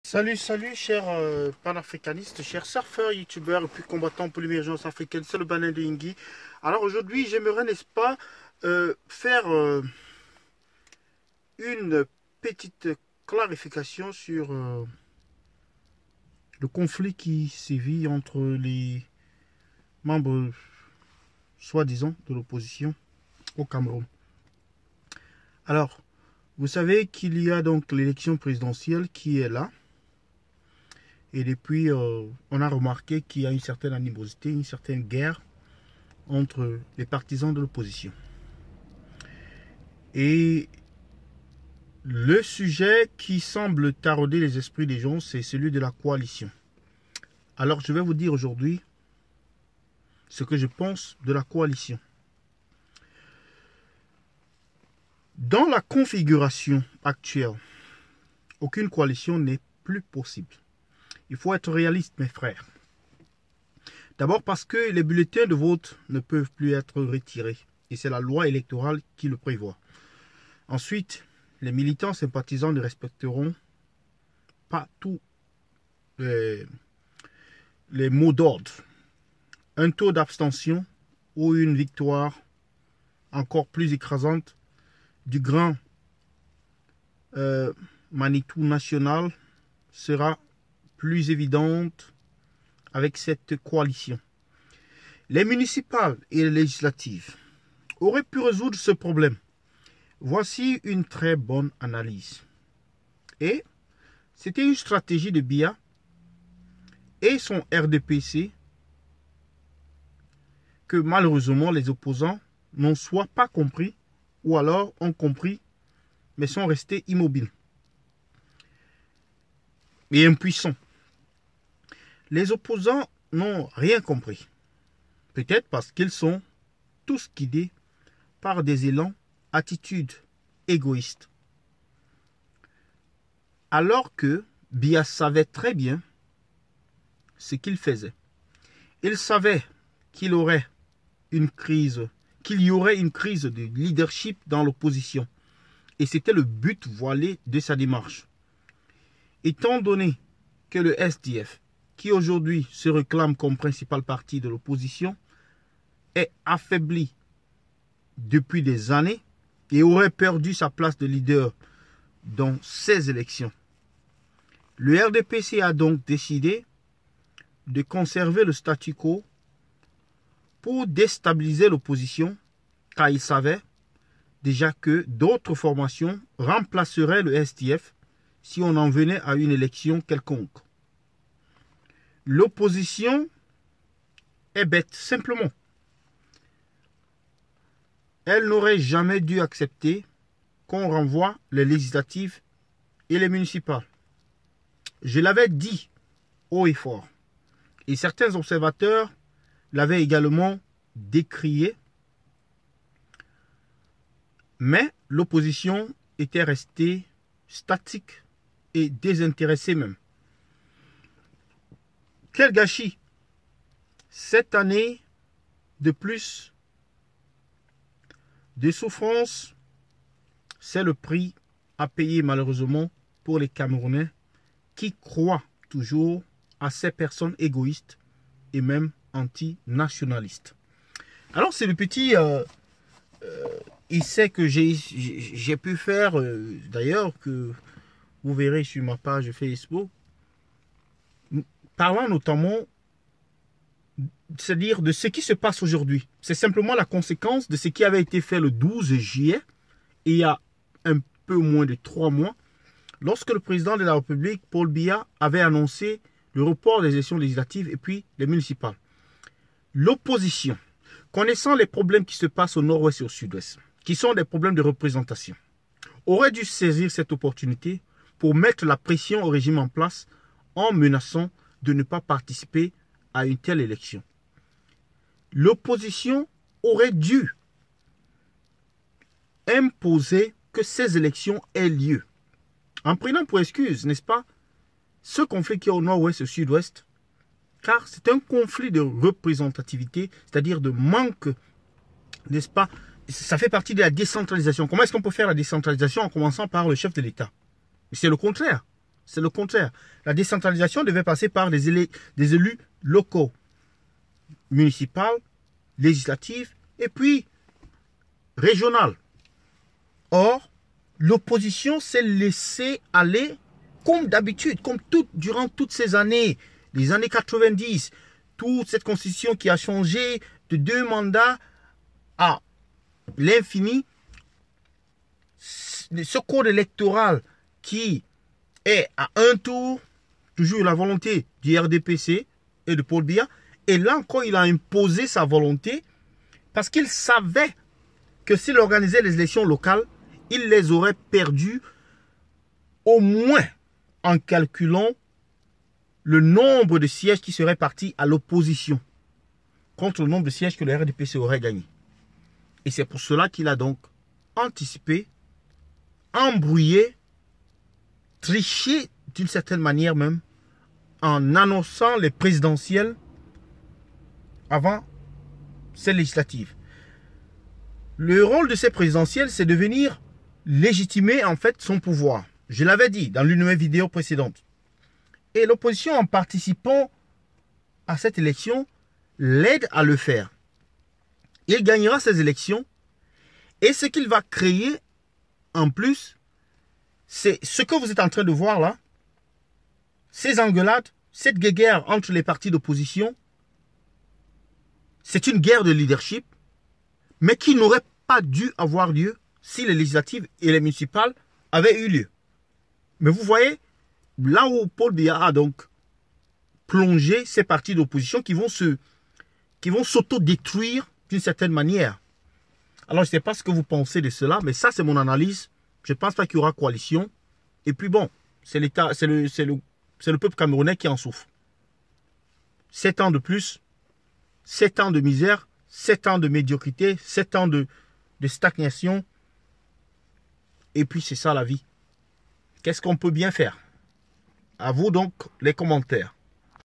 Salut, salut, chers panafricanistes, chers surfeurs, youtubeurs et puis combattants pour l'émergence africaine, c'est le Banin de Yingui. Alors aujourd'hui, j'aimerais, n'est-ce pas, faire une petite clarification sur le conflit qui sévit entre les membres, soi-disant, de l'opposition au Cameroun. Alors, vous savez qu'il y a donc l'élection présidentielle qui est là. Et depuis, on a remarqué qu'il y a une certaine animosité, une certaine guerre entre les partisans de l'opposition. Et le sujet qui semble tarauder les esprits des gens, c'est celui de la coalition. Alors, je vais vous dire aujourd'hui ce que je pense de la coalition. Dans la configuration actuelle, aucune coalition n'est plus possible. Il faut être réaliste, mes frères. D'abord parce que les bulletins de vote ne peuvent plus être retirés. Et c'est la loi électorale qui le prévoit. Ensuite, les militants sympathisants ne respecteront pas tous les mots d'ordre. Un taux d'abstention ou une victoire encore plus écrasante du grand Manitou national sera plus évidente avec cette coalition. Les municipales et les législatives auraient pu résoudre ce problème. Voici une très bonne analyse. Et c'était une stratégie de Biya et son RDPC que malheureusement les opposants n'ont soit pas compris ou alors ont compris mais sont restés immobiles et impuissants. Les opposants n'ont rien compris. Peut-être parce qu'ils sont tous guidés par des élans, attitudes égoïstes. Alors que Biya savait très bien ce qu'il faisait. Il savait qu'il y aurait une crise de leadership dans l'opposition. Et c'était le but voilé de sa démarche. Étant donné que le SDF, qui aujourd'hui se réclame comme principal parti de l'opposition, est affaibli depuis des années et aurait perdu sa place de leader dans ces élections. Le RDPC a donc décidé de conserver le statu quo pour déstabiliser l'opposition, car il savait déjà que d'autres formations remplaceraient le SDF si on en venait à une élection quelconque. L'opposition est bête, simplement. Elle n'aurait jamais dû accepter qu'on renvoie les législatives et les municipales. Je l'avais dit haut et fort. Et certains observateurs l'avaient également décrié. Mais l'opposition était restée statique et désintéressée même. Quel gâchis! Cette année de plus de souffrance, c'est le prix à payer malheureusement pour les Camerounais qui croient toujours à ces personnes égoïstes et même antinationalistes. Alors c'est le petit essai que j'ai pu faire, d'ailleurs, que vous verrez sur ma page Facebook, parlant notamment, c'est-à-dire de ce qui se passe aujourd'hui. C'est simplement la conséquence de ce qui avait été fait le 12 juillet, il y a un peu moins de 3 mois, lorsque le président de la République, Paul Biya, avait annoncé le report des élections législatives et puis les municipales. L'opposition, connaissant les problèmes qui se passent au nord-ouest et au sud-ouest, qui sont des problèmes de représentation, aurait dû saisir cette opportunité pour mettre la pression au régime en place en menaçant de ne pas participer à une telle élection. L'opposition aurait dû imposer que ces élections aient lieu. En prenant pour excuse, n'est-ce pas, ce conflit qui est au nord-ouest et au sud-ouest, car c'est un conflit de représentativité, c'est-à-dire de manque, n'est-ce pas, ça fait partie de la décentralisation. Comment est-ce qu'on peut faire la décentralisation en commençant par le chef de l'État? C'est le contraire. c'est le contraire. La décentralisation devait passer par des élus locaux, municipaux, législatifs et puis régional. Or, l'opposition s'est laissée aller comme d'habitude, comme durant toutes ces années, les années 90, toute cette constitution qui a changé de 2 mandats à l'infini, ce code électoral qui est à un tour, toujours la volonté du RDPC et de Paul Biya, et là encore il a imposé sa volonté parce qu'il savait que s'il organisait les élections locales, il les aurait perdues au moins en calculant le nombre de sièges qui seraient partis à l'opposition contre le nombre de sièges que le RDPC aurait gagné. Et c'est pour cela qu'il a donc anticipé, embrouillé, triché d'une certaine manière même, en annonçant les présidentielles avant ces législatives. Le rôle de ces présidentielles, c'est de venir légitimer en fait son pouvoir. Je l'avais dit dans l'une de mes vidéos précédentes. Et l'opposition, en participant à cette élection, l'aide à le faire. Il gagnera ces élections et ce qu'il va créer en plus, c'est ce que vous êtes en train de voir là, ces engueulades, cette guerre entre les partis d'opposition. C'est une guerre de leadership, mais qui n'aurait pas dû avoir lieu si les législatives et les municipales avaient eu lieu. Mais vous voyez, là où Paul Biya a donc plongé ces partis d'opposition qui vont s'auto-détruire d'une certaine manière. Alors, je ne sais pas ce que vous pensez de cela, mais ça, c'est mon analyse. Je ne pense pas qu'il y aura coalition. Et puis bon, c'est l'État, c'est le peuple camerounais qui en souffre. 7 ans de plus, 7 ans de misère, 7 ans de médiocrité, 7 ans de stagnation. Et puis, c'est ça la vie. Qu'est-ce qu'on peut bien faire? À vous donc les commentaires.